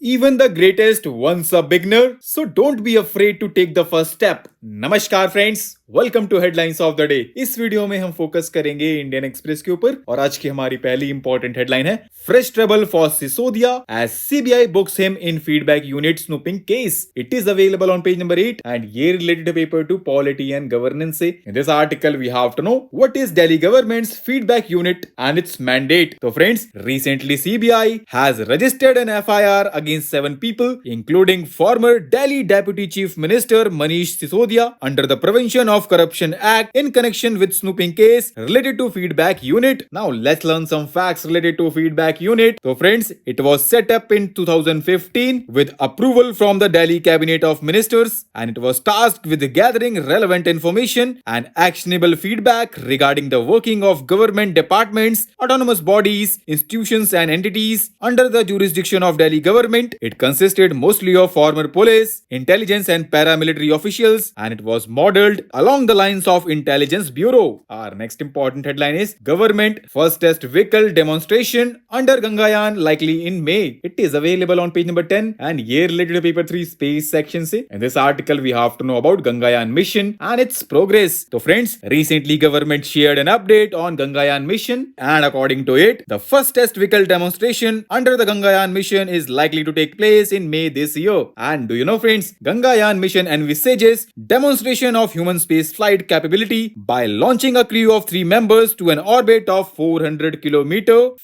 Even the greatest once a beginner, so don't be afraid to take the first step. नमस्कार friends, welcome to headlines of the day. इस video में हम focus करेंगे Indian express के ऊपर और आज की हमारी पहली इंपॉर्टेंट हेडलाइन है fresh trouble for Sisodia as CBI books him in feedback unit snooping case. It is available on page number 8 and ये related paper to polity and governance से। In this article we have to know what is Delhi government's feedback unit and its mandate. तो friends, recently CBI has registered an FIR against 7 people including former Delhi Deputy Chief Minister Manish Sisodia under the Prevention of Corruption Act in connection with snooping case related to feedback unit. Now let's learn some facts related to feedback unit. So friends, it was set up in 2015 with approval from the Delhi Cabinet of Ministers and it was tasked with gathering relevant information and actionable feedback regarding the working of government departments, autonomous bodies, institutions and entities under the jurisdiction of Delhi government. It consisted mostly of former police, intelligence and paramilitary officials and it was modeled along the lines of Intelligence Bureau. Our next important headline is Government First Test Vehicle Demonstration under Gangayaan likely in May. It is available on page number 10 and year related to paper 3 space section se. In this article we have to know about Gangayaan mission and its progress. So friends, recently government shared an update on Gangayaan mission and according to it, the first test vehicle demonstration under the Gangayaan mission is likely to take place in May this year. And do you know friends, Gangayaan mission envisages demonstration of human space flight capability by launching a crew of 3 members to an orbit of 400 km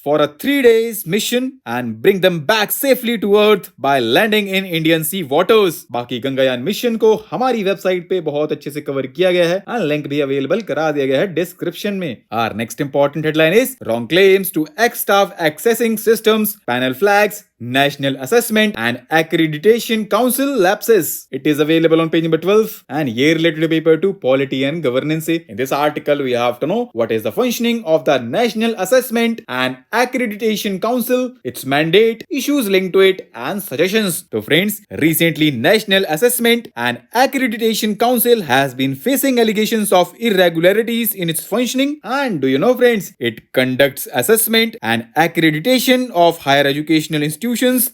for a 3 days mission and bring them back safely to earth by landing in Indian sea waters. बाकी गंगायान mission को हमारी website पे बहुत अच्छे से cover किया गया है और लिंक भी अवेलेबल करा दिया गया है डिस्क्रिप्शन में। Our next important headline is wrong claims to ex-staff accessing systems, panel flags, National Assessment and Accreditation Council lapses. It is available on page number 12 and year related to paper 2 Polity and Governance. In this article we have to know what is the functioning of the National Assessment and Accreditation Council, its mandate, issues linked to it and suggestions. So friends, recently National Assessment and Accreditation Council has been facing allegations of irregularities in its functioning and do you know friends, it conducts assessment and accreditation of higher educational institutions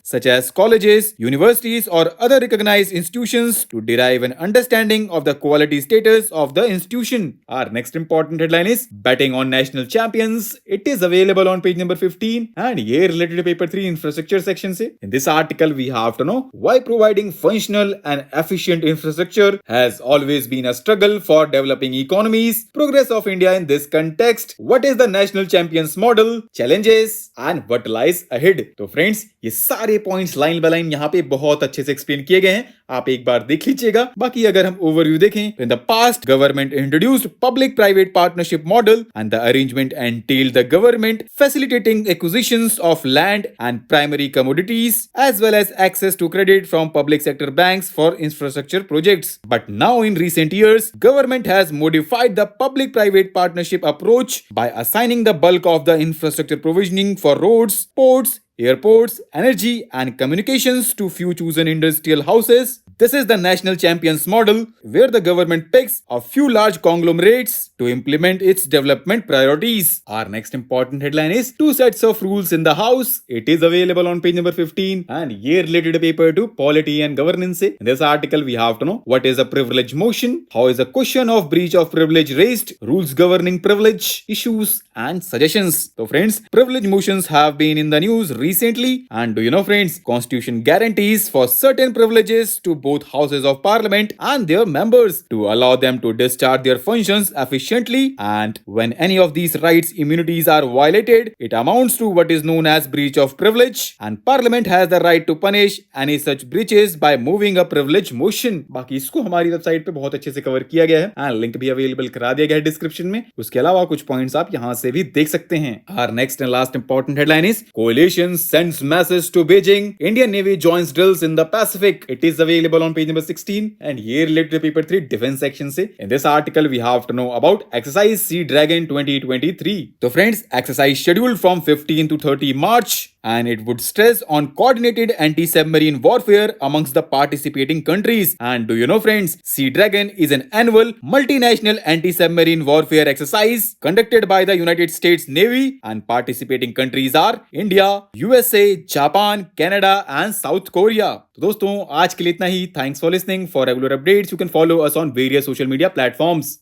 such as colleges, universities or other recognized institutions to derive an understanding of the quality status of the institution. Our next important headline is Betting on National Champions. It is available on page number 15 and year related to paper 3 infrastructure section se. In this article we have to know why providing functional and efficient infrastructure has always been a struggle for developing economies, progress of India in this context, what is the National Champions model, challenges and what lies ahead. तो friends, ये सारे points line by line यहाँ पे बहुत अच्छे से explain किए गए हैं, आप एक बार देख लीजिएगा। बाकी अगर हम ओवरव्यू देखें, in the past government introduced public private partnership model and the arrangement entailed the government facilitating acquisitions of land and primary commodities as well as access to credit from public sector banks for infrastructure projects. But now in recent years, government has modified the public-private partnership approach by assigning the bulk of the infrastructure provisioning for roads, ports, airports, energy and communications to few chosen industrial houses. This is the National Champions model where the government picks a few large conglomerates to implement its development priorities. Our next important headline is 2 sets of rules in the house. It is available on page number 15 and year related paper to Polity and Governance. In this article we have to know what is a privilege motion, how is a question of breach of privilege raised, rules governing privilege, issues and suggestions. So friends, privilege motions have been in the news recently and do you know friends, constitution guarantees for certain privileges to both houses of parliament and their members to allow them to discharge their functions efficiently and when any of these rights immunities are violated, it amounts to what is known as breach of privilege and parliament has the right to punish any such breaches by moving a privilege motion. बाकी इसको हमारी website पे बहुत अच्छे से cover किया गया है एंड लिंक भी अवेलेबल करा दिया गया है डिस्क्रिप्शन में। उसके अलावा कुछ पॉइंट्स आप यहाँ से भी देख सकते हैं। Our next and last important headline is Coalition sends message to Beijing, Indian Navy joins drills in the Pacific. It is available on page number 16 and year related to paper 3 defense section se. In this article we have to know about exercise Sea Dragon 2023. So friends, exercise scheduled from 15 to 30 March and it would stress on coordinated anti-submarine warfare amongst the participating countries. And do you know friends, Sea Dragon is an annual multinational anti-submarine warfare exercise conducted by the United United States Navy, and participating countries are India, USA, Japan, Canada, and South Korea. तो दोस्तों आज के लिए इतना ही. Thanks for listening. For regular updates, you can follow us on various social media platforms.